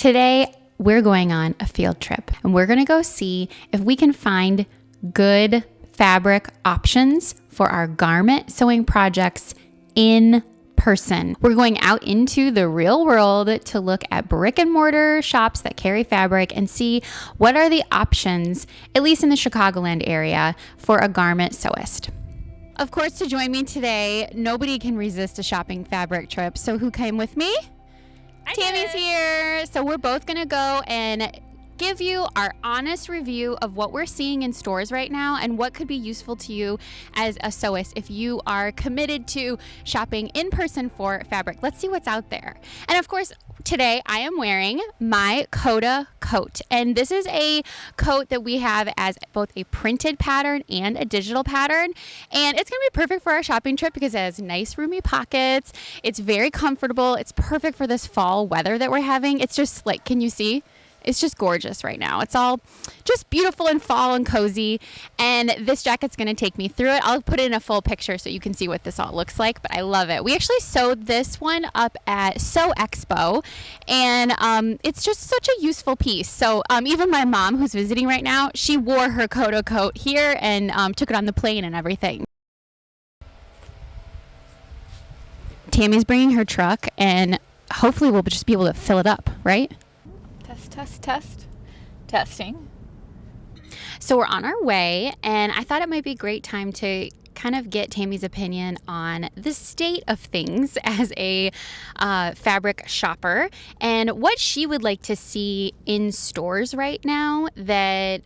Today, we're going on a field trip and we're gonna go see if we can find good fabric options for our garment sewing projects in person. We're going out into the real world to look at brick and mortar shops that carry fabric and see what are the options, at least in the Chicagoland area, for a garment sewist. Of course, to join me today, nobody can resist a shopping fabric trip. So who came with me? Tami's here. So we're both gonna go and give you our honest review of what we're seeing in stores right now and what could be useful to you as a sewist if you are committed to shopping in person for fabric. Let's see what's out there. And of course, today I am wearing my Coda coat. And this is a coat that we have as both a printed pattern and a digital pattern. And it's gonna be perfect for our shopping trip because it has nice roomy pockets. It's very comfortable. It's perfect for this fall weather that we're having. It's just like, can you see? It's just gorgeous right now. It's all just beautiful and fall and cozy. And this jacket's gonna take me through it. I'll put it in a full picture so you can see what this all looks like, but I love it. We actually sewed this one up at Sew Expo, and it's just such a useful piece. So even my mom, who's visiting right now, she wore her Coda coat here and took it on the plane and everything. Tami's bringing her truck, and hopefully we'll just be able to fill it up, right? Testing. So we're on our way, and I thought it might be a great time to kind of get Tami's opinion on the state of things as a fabric shopper and what she would like to see in stores right now that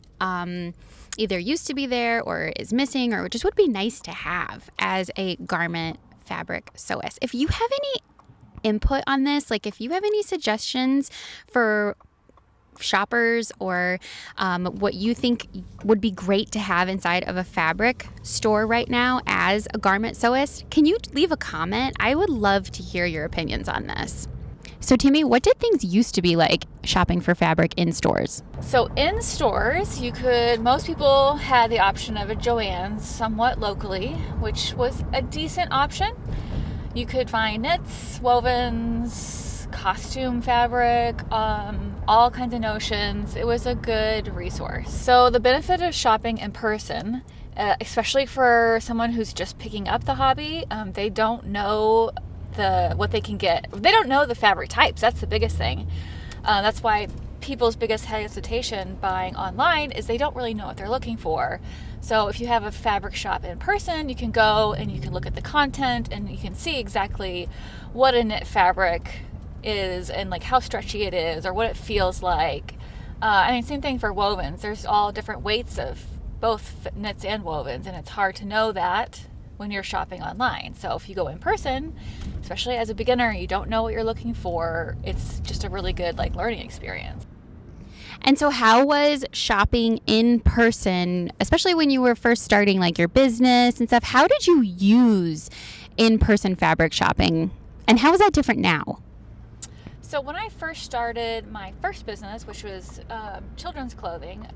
either used to be there or is missing or just would be nice to have as a garment fabric sewist. If you have any input on this, like if you have any suggestions for shoppers or what you think would be great to have inside of a fabric store right now as a garment sewist, can you leave a comment? I would love to hear your opinions on this. So Tami, what did things used to be like shopping for fabric in stores? So in stores, most people had the option of a JoAnn somewhat locally, which was a decent option. You could find knits, wovens, costume fabric, all kinds of notions. It was a good resource. So the benefit of shopping in person, especially for someone who's just picking up the hobby, they don't know what they can get. They don't know the fabric types. That's the biggest thing. That's why people's biggest hesitation buying online is they don't really know what they're looking for. So if you have a fabric shop in person, you can go and you can look at the content and you can see exactly what a knit fabric is and like how stretchy it is or what it feels like. Same thing for wovens. There's all different weights of both knits and wovens, and it's hard to know that when you're shopping online. So if you go in person, especially as a beginner, you don't know what you're looking for, it's just a really good learning experience. And so how was shopping in person, especially when you were first starting your business and stuff, how did you use in-person fabric shopping? And how is that different now? So when I first started my first business, which was children's clothing,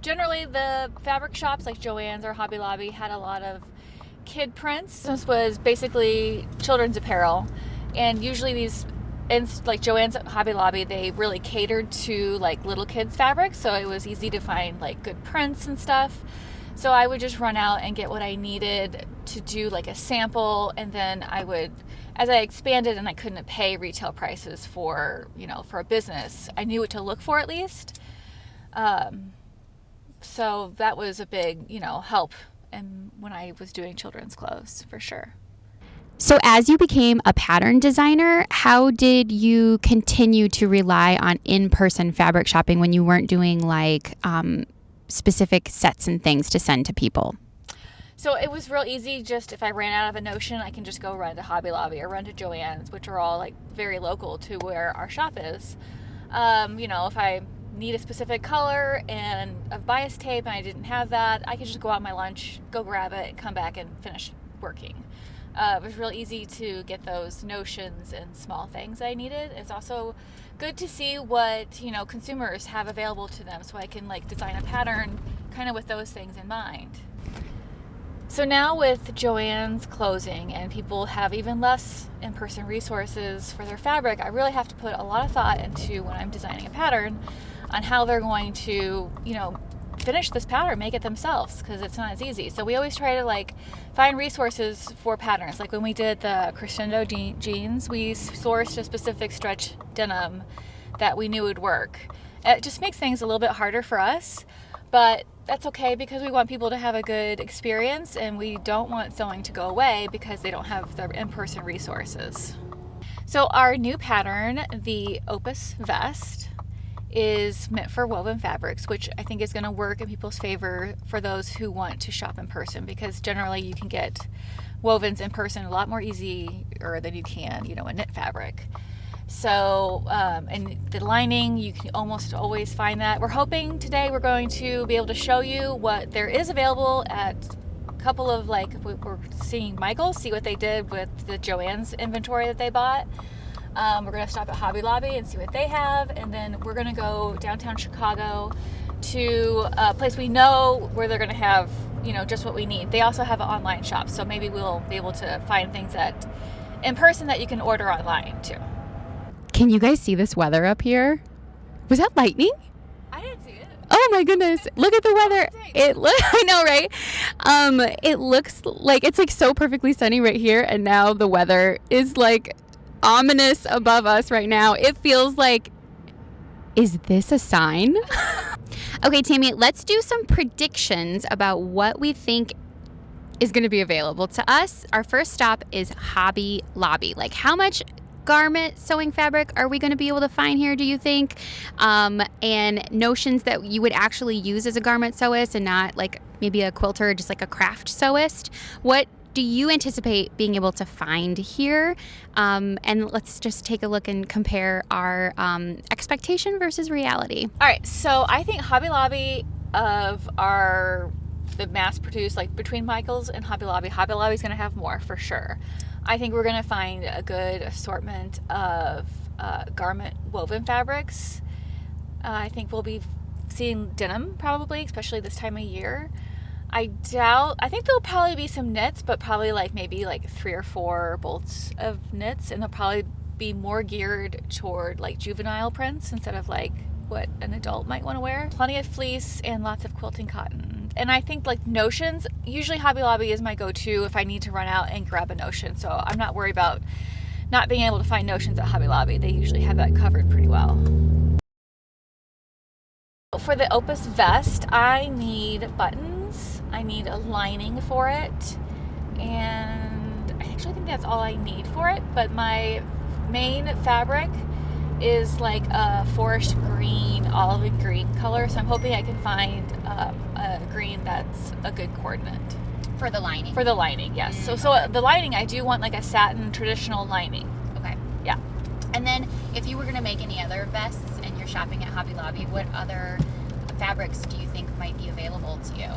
generally the fabric shops like JoAnn's or Hobby Lobby had a lot of kid prints. This was basically children's apparel, and usually these, like JoAnn's, Hobby Lobby, they really catered to little kids fabric, so it was easy to find good prints and stuff. So I would just run out and get what I needed to do a sample, and then I would, as I expanded and I couldn't pay retail prices for a business, I knew what to look for at least. So that was a big, help and when I was doing children's clothes, for sure. So as you became a pattern designer, how did you continue to rely on in-person fabric shopping when you weren't doing specific sets and things to send to people? So it was real easy. Just if I ran out of a notion, I can just go run to Hobby Lobby or run to JoAnn's, which are all very local to where our shop is. If I need a specific color and a bias tape and I didn't have that, I could just go out my lunch, go grab it, and come back and finish working. It was real easy to get those notions and small things I needed. It's also good to see what consumers have available to them, so I can design a pattern kind of with those things in mind. So now with JoAnn's closing and people have even less in-person resources for their fabric, I really have to put a lot of thought into when I'm designing a pattern on how they're going to, finish this pattern, make it themselves, because it's not as easy. So we always try to find resources for patterns. Like when we did the crescendo jeans, we sourced a specific stretch denim that we knew would work. It just makes things a little bit harder for us, but that's okay because we want people to have a good experience and we don't want sewing to go away because they don't have the in-person resources. So our new pattern, the Opus Vest, is meant for woven fabrics, which I think is going to work in people's favor for those who want to shop in person, because generally you can get wovens in person a lot more easier than you can, a knit fabric. So, and the lining, you can almost always find that. We're hoping today we're going to be able to show you what there is available at a couple of, we're seeing Michael's, see what they did with the JoAnn's inventory that they bought. We're going to stop at Hobby Lobby and see what they have, and then we're going to go downtown Chicago to a place we know where they're going to have, just what we need. They also have an online shop, so maybe we'll be able to find things in person that you can order online too. Can you guys see this weather up here? Was that lightning? I didn't see it. Oh my goodness. Look at the weather. I know, right? It looks like it's so perfectly sunny right here, and now the weather is ominous above us right now. It feels like, is this a sign? Okay, Tami, let's do some predictions about what we think is going to be available to us. Our first stop is Hobby Lobby. How much garment sewing fabric are we going to be able to find here, do you think? And notions that you would actually use as a garment sewist and not maybe a quilter, just a craft sewist. What do you anticipate being able to find here? And let's just take a look and compare our expectation versus reality. All right, so I think Hobby Lobby the mass produced, between Michael's and Hobby Lobby's going to have more for sure. I think we're going to find a good assortment of garment woven fabrics. I think we'll be seeing denim probably, especially this time of year. I think there'll probably be some knits, but probably maybe 3 or 4 bolts of knits, and they'll probably be more geared toward juvenile prints instead of what an adult might want to wear. Plenty of fleece and lots of quilting cotton. And I think notions, usually Hobby Lobby is my go-to if I need to run out and grab a notion. So I'm not worried about not being able to find notions at Hobby Lobby. They usually have that covered pretty well. For the Opus Vest, I need buttons. I need a lining for it. And I actually think that's all I need for it. But my main fabric is a forest green, olive green color. So I'm hoping I can find a green that's a good coordinate. For the lining? For the lining, yes. So the lining, I do want a satin traditional lining. Okay. Yeah. And then if you were going to make any other vests and you're shopping at Hobby Lobby, what other fabrics do you think might be available to you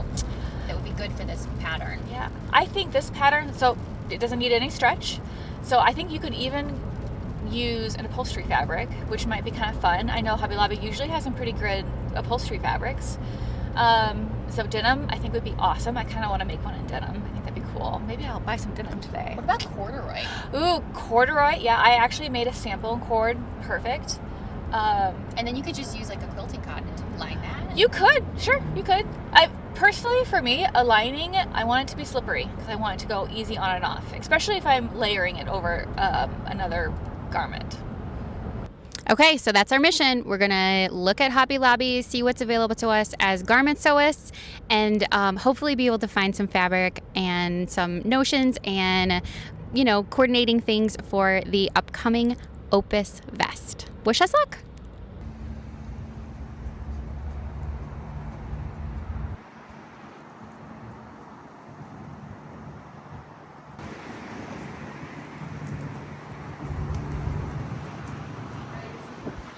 that would be good for this pattern? Yeah. I think this pattern, so it doesn't need any stretch. So I think you could even use an upholstery fabric, which might be kind of fun. I know Hobby Lobby usually has some pretty good upholstery fabrics. So denim I think would be awesome. I kind of want to make one in denim. I think that'd be cool. Maybe I'll buy some denim today. What about corduroy? Ooh, corduroy. Yeah, I actually made a sample in cord. Perfect. And then you could just use a quilting cotton to line that. You could. Sure, you could. Personally, for me, a lining, I want it to be slippery because I want it to go easy on and off, especially if I'm layering it over another garment. Okay, so that's our mission. We're going to look at Hobby Lobby, see what's available to us as garment sewists, and hopefully be able to find some fabric and some notions and, coordinating things for the upcoming Opus Vest. Wish us luck.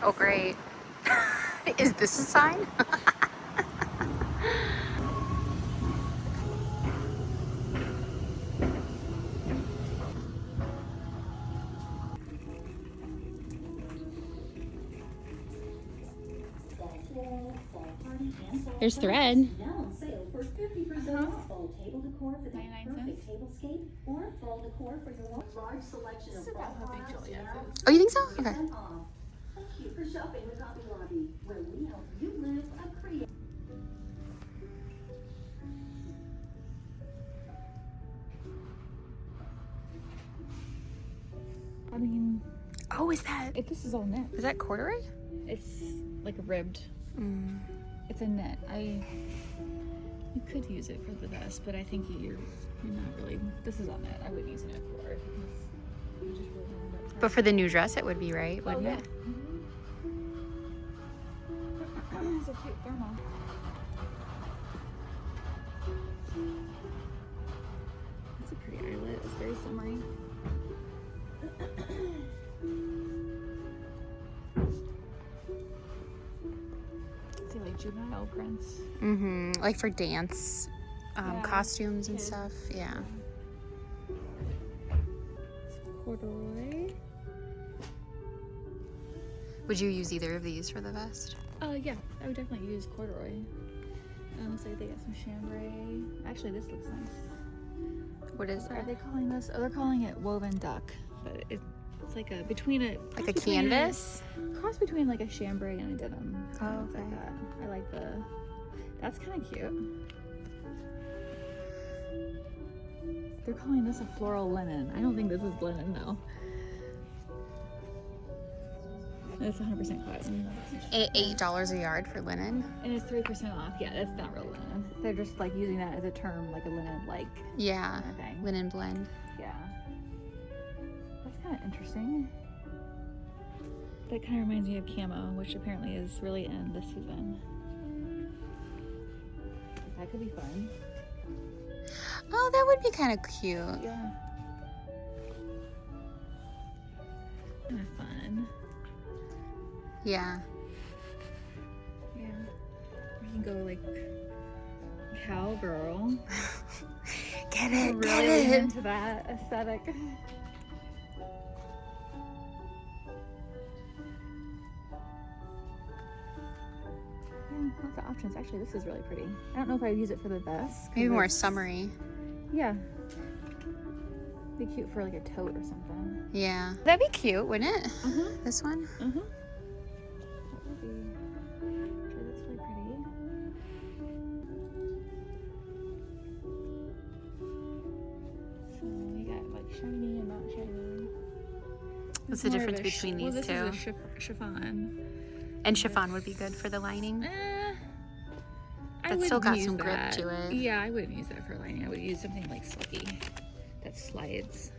Oh, great. Is this a sign? There's thread. for 50% off full table decor for the 99 perfect cents. tablescape or full decor for your large selection of fall How big products JoAnn now. is. Oh, you think so? Okay. 50% off. Thank you for shopping with Hobby Lobby, where we help you live a creative. I mean, Oh, is that this is all knit. is that corduroy? It's like a ribbed. It's a knit. You could use it for the vest, but I think you're not really. This is all knit. I wouldn't use it for it because you just really don't end up. But for the new dress, it would be, right? Wouldn't yeah. it? It's a cute thermal. It's a pretty eyelet. It's very summery. See, like juvenile prints. Like for dance Yeah. costumes and Kids. stuff. Yeah. Corduroy. Would you use either of these for the vest? Yeah, I would definitely use corduroy. Looks like they got some chambray. Actually, this looks nice. What is Are that? they calling this? Oh, they're calling it woven duck, but it's like a Like a canvas? Cross between like a chambray and a denim. Oh, It's like okay. that. I like that's kind of cute. They're calling this a floral linen. I don't think this is linen though. It's 100% cotton. $8 a yard for linen. And it's 3% off. Yeah, that's not real linen. They're just like using that as a term, like a linen, like. Yeah. Kind of thing. Linen blend. Yeah. That's kind of interesting. That kind of reminds me of camo, which apparently is really in this season. That could be fun. Oh, that would be kind of cute. Yeah. Kind of fun. Yeah. Yeah. We can go like cowgirl. Get it, Really get lean it. into that aesthetic. Yeah, lots of options. Actually, this is really pretty. I don't know if I'd use it for the vest. 'cause Maybe more it's- summery. Yeah. Be cute for like a tote or something. Yeah. That'd be cute, wouldn't it? Mm-hmm. This one? Mm-hmm. That would be. Actually, that's really pretty. So we got like shiny and not shiny. What's It's the more of difference a between well, these this two? is a chiffon. And chiffon would be good for the lining. I That's still wouldn't got use some grip that. to it. Yeah, I wouldn't use that for lining. I would use something like silky that slides.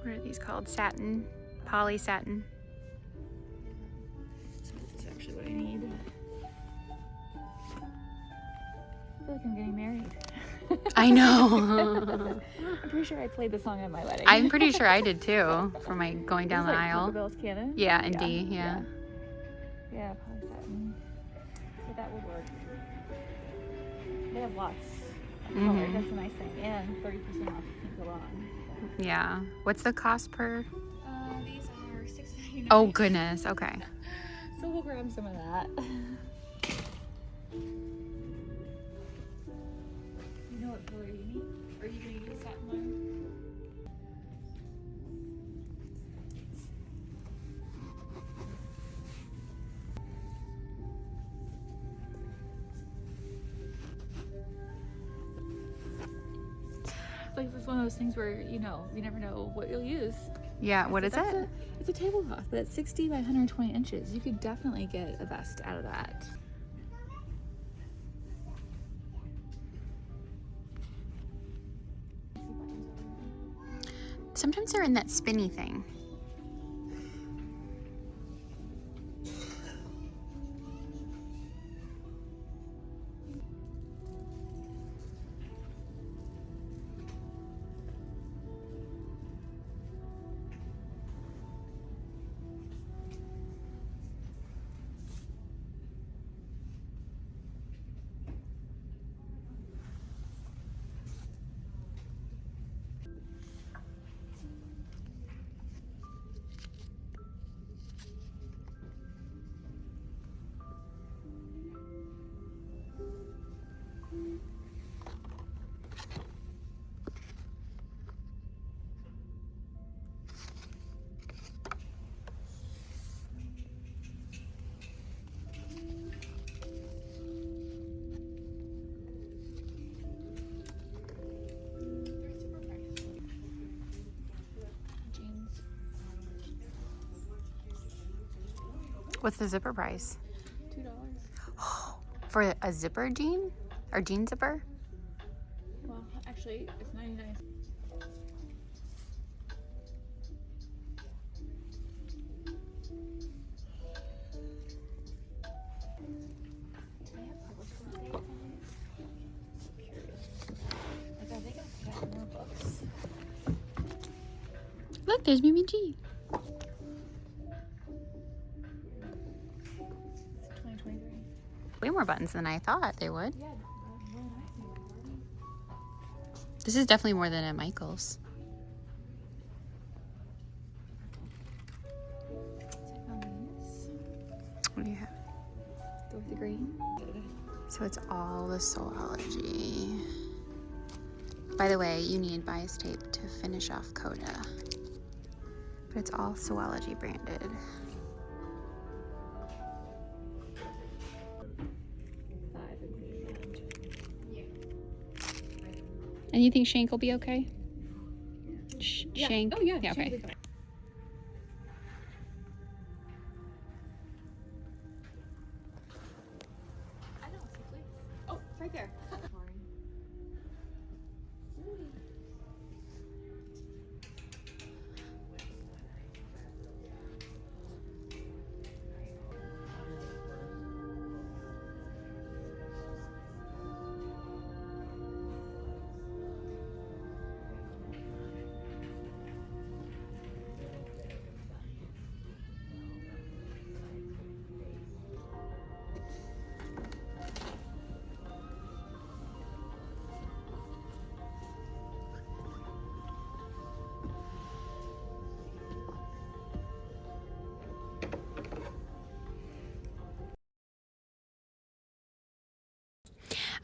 What are these called? Satin. Poly satin. So this is actually what I need. I feel like I'm getting married. I know. I'm pretty sure I played the song at my wedding. I'm pretty sure I did too for my going down the This is like aisle. Polka Bells Canon. Yeah, and D, yeah. Yeah, poly satin. So that would work. They have lots of color. That's a nice thing. And 30% off. You can't go wrong. Yeah. What's the cost per? These are $6.99. Oh, goodness. Okay. So we'll grab some of that. You know what color you need? Are you going to use that one? It's like it's one of those things where you never know what you'll use. Yeah, what is That's it? It's a tablecloth, but it's 60 by 120 inches. You could definitely get a vest out of that. Sometimes they're in that spinny thing. What's the zipper price? $2. For a zipper jean? Or jean zipper? Well, actually, it's 99. Do they have published dates on these? I'm curious. Like, are they gonna put out more books? Look, there's BBG. It's 2023. Way more buttons than I thought they would. Yeah, more than I think. This is definitely more than at Michael's. What do you have? Go with the green. So it's all the Sewology. By the way, you need bias tape to finish off Coda. But it's all Sewology branded. And you think Shank will be okay? Shank? Oh yeah. Yeah, okay. I don't see please. Oh, it's right there.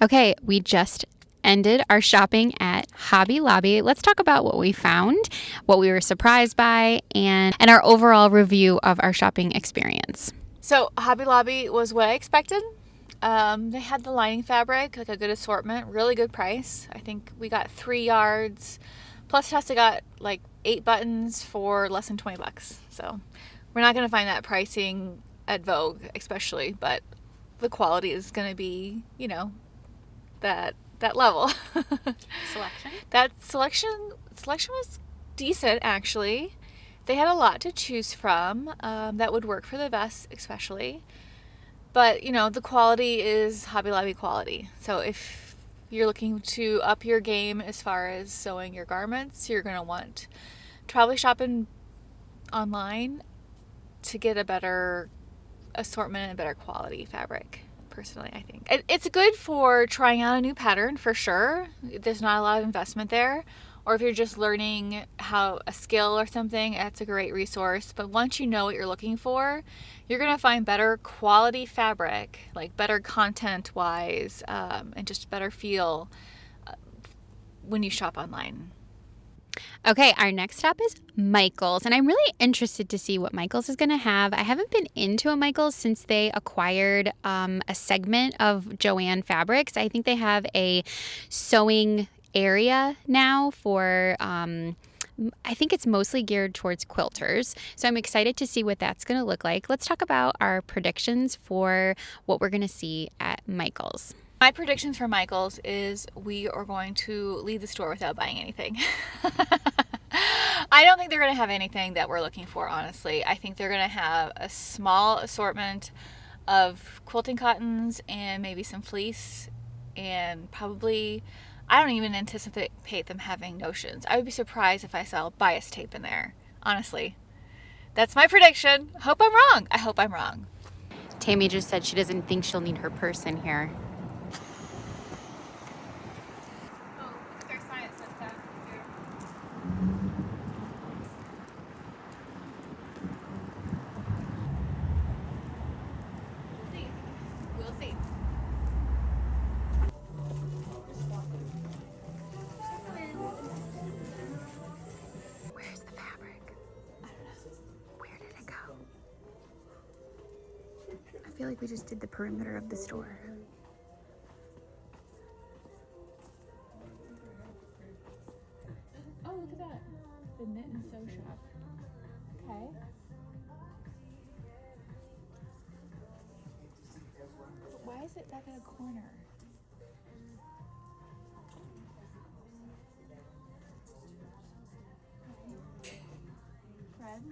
Okay, we just ended our shopping at Hobby Lobby. Let's talk about what we found, what we were surprised by, and our overall review of our shopping experience. So Hobby Lobby was what I expected. They had the lining fabric, like a good assortment, really good price. I think we got 3 yards. Plus Tessa got like 8 buttons for less than $20. So we're not going to find that pricing at Vogue, especially, but the quality is going to be, you know, that level. Selection? That selection was decent, actually. They had a lot to choose from that would work for the vest, especially. But, you know, the quality is Hobby Lobby quality. So if you're looking to up your game as far as sewing your garments, you're going to want to probably shop online to get a better assortment and a better quality fabric. Personally, I think it's good for trying out a new pattern for sure. There's not a lot of investment there. Or if you're just learning how a skill or something, that's a great resource. But once you know what you're looking for, you're gonna find better quality fabric, like better content wise, and just better feel when you shop online. Okay, our next stop is Michael's, and I'm really interested to see what Michael's is going to have. I haven't been into a Michael's since they acquired a segment of JoAnn Fabrics. I think they have a sewing area now for I think it's mostly geared towards quilters. So I'm excited to see what that's going to look like. Let's talk about our predictions for what we're going to see at Michael's. My predictions for Michael's is we are going to leave the store without buying anything. I don't think they're going to have anything that we're looking for, honestly. I think they're going to have a small assortment of quilting cottons and maybe some fleece, and probably, I don't even anticipate them having notions. I would be surprised if I saw bias tape in there, honestly. That's my prediction. Hope I'm wrong. I hope I'm wrong. Tami just said she doesn't think she'll need her purse in here. Where's the fabric? I don't know. Where did it go? I feel like we just did the perimeter of the store. Oh, look at that. The knit and sew shop. Okay. it back in a corner. Thread.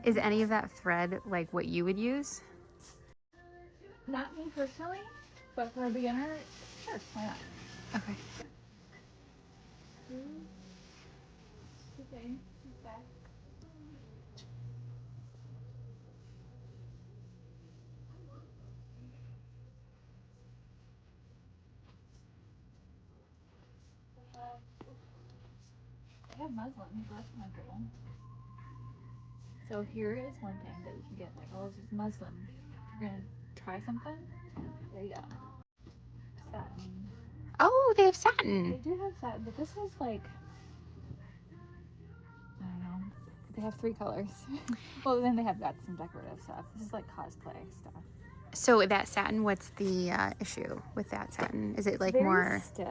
Is any of that thread like what you would use? Not me personally, but for a beginner, sure, why not? Okay. Okay, back. I have muslin, so that's comfortable. So here is one thing that you can get, Michael, is muslin. You're gonna try something? There you go. Satin. Oh, they have They satin. do have satin, but this is like, I don't know. They have 3 colors. Well, then they have got some decorative stuff. This is like cosplay stuff. So that satin, what's the issue with that satin? Is it like Very more stiff.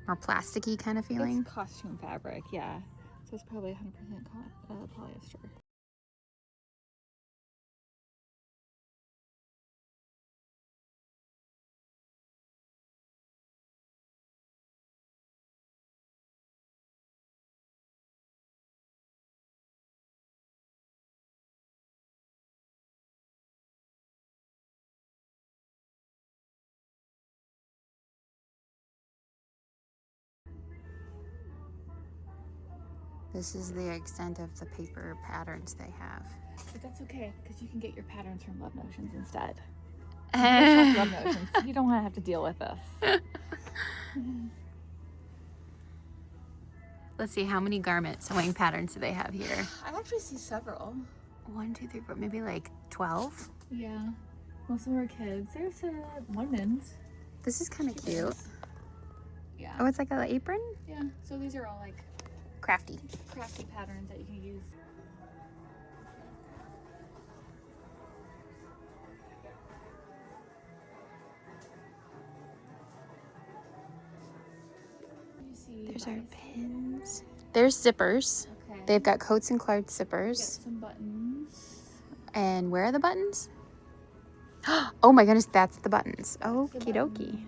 plasticky kind of feeling? It's costume fabric, yeah. So it's probably 100% polyester. This is the extent of the paper patterns they have. But that's okay, because you can get your patterns from Love Notions instead. Love Notions. You don't want to have to deal with this. Let's see, how many garment sewing patterns do they have here? I actually see several. 1, 2, 3, 4, maybe like 12. Yeah. Most of them are kids. There's one men's. This is kind of cute. Yeah. Oh, it's like an apron? Yeah. So these are all like Crafty. crafty patterns that you can use. You see There's our buttons. pins. There's zippers. Okay. They've got Coats and Clark Get zippers. some buttons. And where are the buttons? Oh my goodness, that's the buttons. Okie dokie.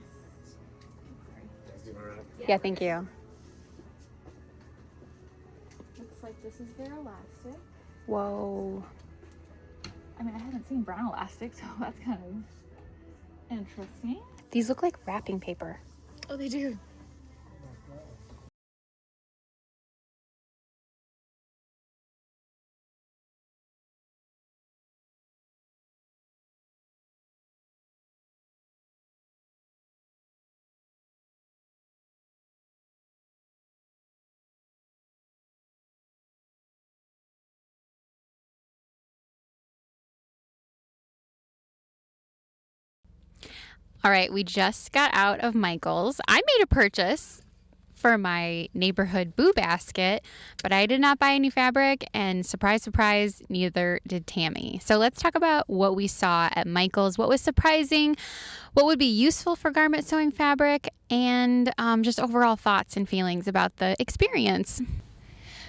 buttons. Yeah, thank you. Looks like this is their elastic. Whoa. I mean, I haven't seen brown elastic, so that's kind of interesting. These look like wrapping paper. Oh, they do. All right, we just got out of Michael's. I made a purchase for my neighborhood boo basket, but I did not buy any fabric, and surprise, surprise, neither did Tami. So let's talk about what we saw at Michael's, what was surprising, what would be useful for garment sewing fabric, and just overall thoughts and feelings about the experience.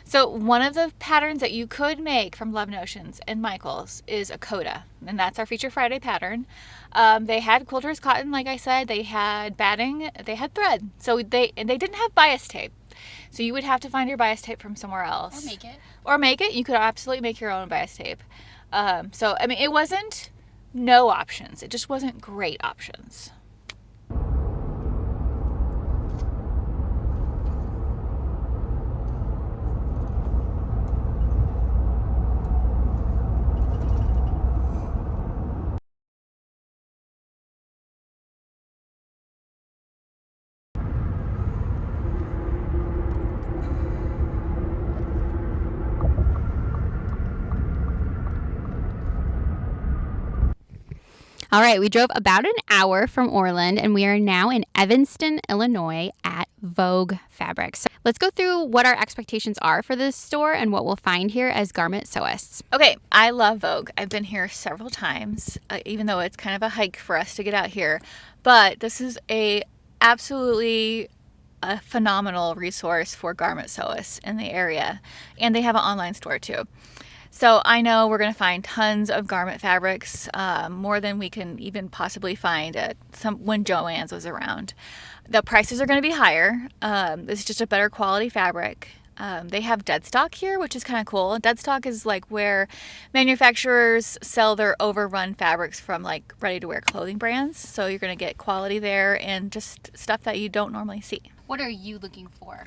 So one of the patterns that you could make from Love Notions and Michael's is a Coda, and that's our Feature Friday pattern. They had quilter's cotton, like I said. They had batting. They had thread. So they didn't have bias tape. So you would have to find your bias tape from somewhere else. Or make it. You could absolutely make your own bias tape. So I mean, it wasn't no options. It just wasn't great options. All right, we drove about an hour from Orland, and we are now in Evanston, Illinois at Vogue Fabric. So let's go through what our expectations are for this store and what we'll find here as garment sewists. Okay, I love Vogue. I've been here several times, even though it's kind of a hike for us to get out here. But this is absolutely a phenomenal resource for garment sewists in the area. And they have an online store too. So I know we're going to find tons of garment fabrics, more than we can even possibly find at when JoAnn's was around. The prices are going to be higher. It's just a better quality fabric. They have dead stock here, which is kind of cool. Dead stock is like where manufacturers sell their overrun fabrics from like ready-to-wear clothing brands. So you're going to get quality there and just stuff that you don't normally see. What are you looking for?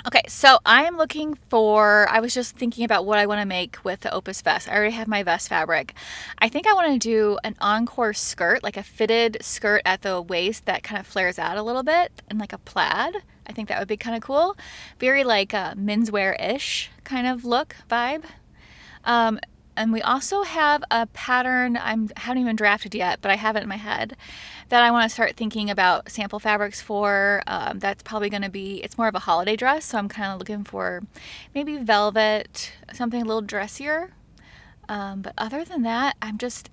Okay, so I am looking for, I was just thinking about what I want to make with the Opus vest. I already have my vest fabric. I think I want to do an encore skirt, like a fitted skirt at the waist that kind of flares out a little bit, and like a plaid. I think that would be kind of cool. Very like a menswear-ish kind of look vibe. And we also have a pattern I haven't even drafted yet, but I have it in my head, that I want to start thinking about sample fabrics for. That's probably going to be, it's more of a holiday dress, so I'm kind of looking for maybe velvet, something a little dressier. But other than that,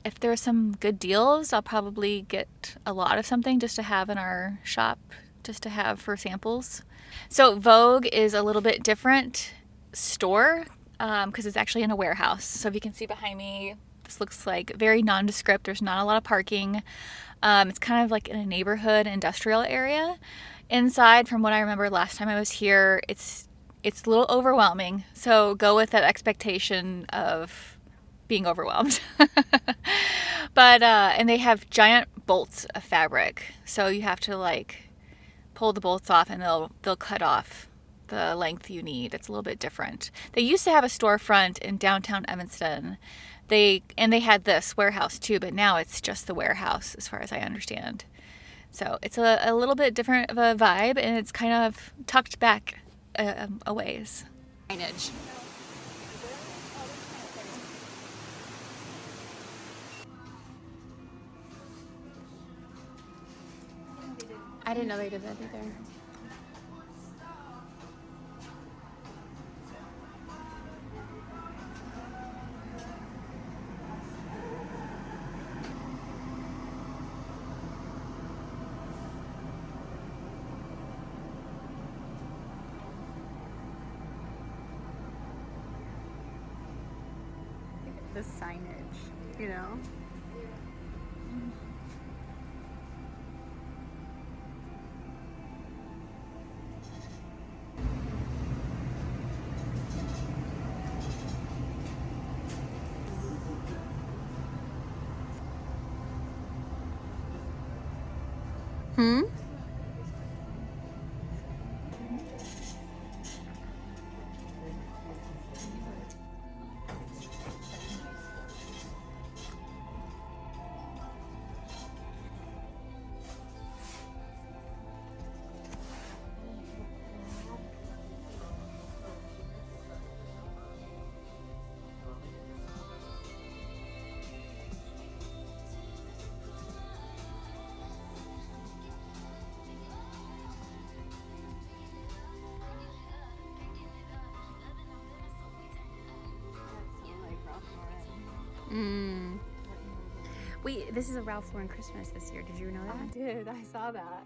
if there's some good deals, I'll probably get a lot of something just to have in our shop, just to have for samples. So Vogue is a little bit different store, because it's actually in a warehouse. So if you can see behind me, this looks like very nondescript. There's not a lot of parking. It's kind of like in a neighborhood industrial area. Inside, from what I remember last time I was here, it's a little overwhelming. So go with that expectation of being overwhelmed. But and they have giant bolts of fabric, so you have to like pull the bolts off, and they'll cut off the length you need. It's a little bit different. They used to have a storefront in downtown Evanston. They had this warehouse too, but now it's just the warehouse as far as I understand. So it's a little bit different of a vibe, and it's kind of tucked back a ways. Signage. I didn't know they did that either. The signage, you know? Wait, this is a Ralph Lauren Christmas this year. Did you know that? I did. I saw that.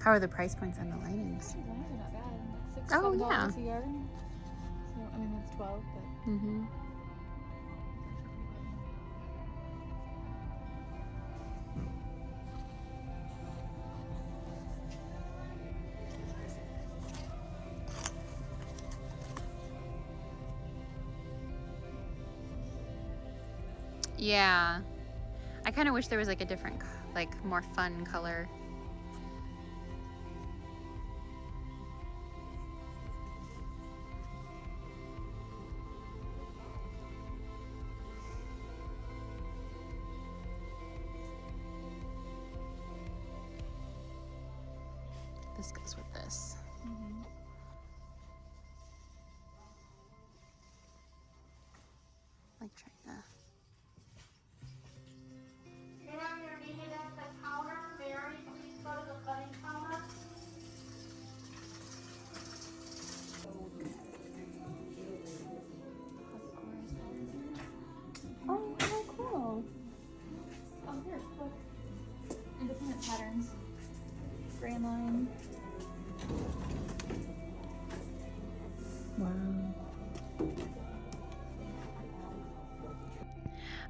How are the price points on the linings? They're not bad. $6, Oh, $7 yeah. a yard. So, I mean, that's 12, but Mm-hmm. Yeah. I kind of wish there was like a different, like more fun color this goes with this. Like trying to. Get on your knee at the counter. Mary, please go to the cutting counter. Oh, how cool. Oh, here, look. Independent patterns. Grand line. Wow.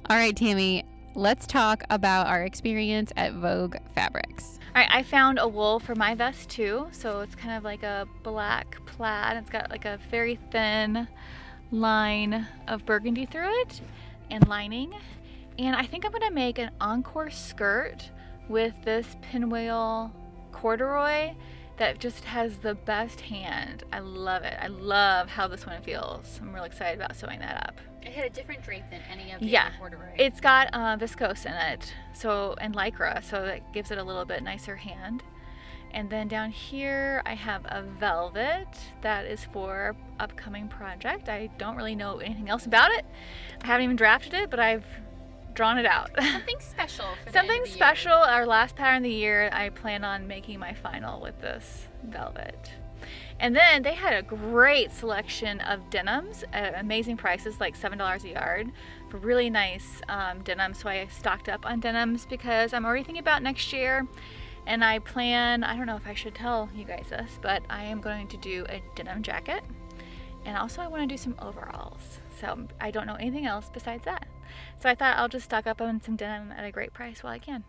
All right, Tami, let's talk about our experience at Vogue Fabrics. All right, I found a wool for my vest too. So it's kind of like a black plaid. It's got like a very thin line of burgundy through it and lining. And I think I'm gonna make an encore skirt with this pinwheel corduroy that just has the best hand. I love it. I love how this one feels. I'm really excited about sewing that up. It had a different drape than any of the Yeah, other corduroy. it's got viscose in it, so, and lycra, so that gives it a little bit nicer hand. And then down here I have a velvet that is for upcoming project. I don't really know anything else about it. I haven't even drafted it, but I've drawn it out. Something special for the Something end of the special. Our last pattern of the year, I plan on making my final with this velvet. And then they had a great selection of denims at amazing prices, like $7 a yard for really nice denim. So I stocked up on denims because I'm already thinking about next year. And I plan, I don't know if I should tell you guys this, but I am going to do a denim jacket. And also I want to do some overalls. So I don't know anything else besides that. So I thought I'll just stock up on some denim at a great price while I can.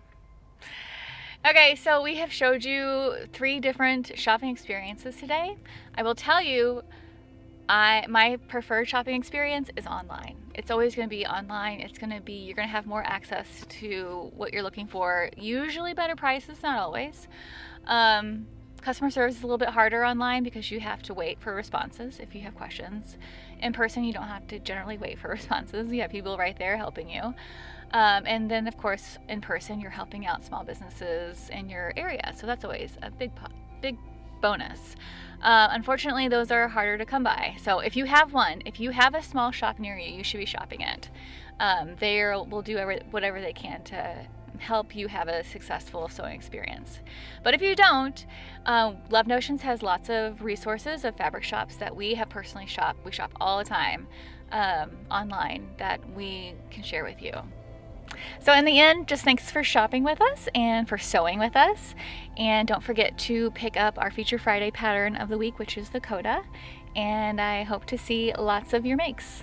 Okay, so we have showed you 3 different shopping experiences today. I will tell you, my preferred shopping experience is online. It's always going to be online. It's going to be, you're going to have more access to what you're looking for. Usually better prices, not always. Customer service is a little bit harder online because you have to wait for responses if you have questions. In person, you don't have to generally wait for responses. You have people right there helping you. And then, of course, in person, you're helping out small businesses in your area. So that's always a big bonus. Unfortunately, those are harder to come by. So if you have one, if you have a small shop near you, you should be shopping it. They will do whatever they can to help you have a successful sewing experience. But if you don't, Love Notions has lots of resources of fabric shops that we have personally shopped. We shop all the time online that we can share with you. So in the end, just thanks for shopping with us and for sewing with us. And don't forget to pick up our Feature Friday pattern of the week, which is the Coda. And I hope to see lots of your makes.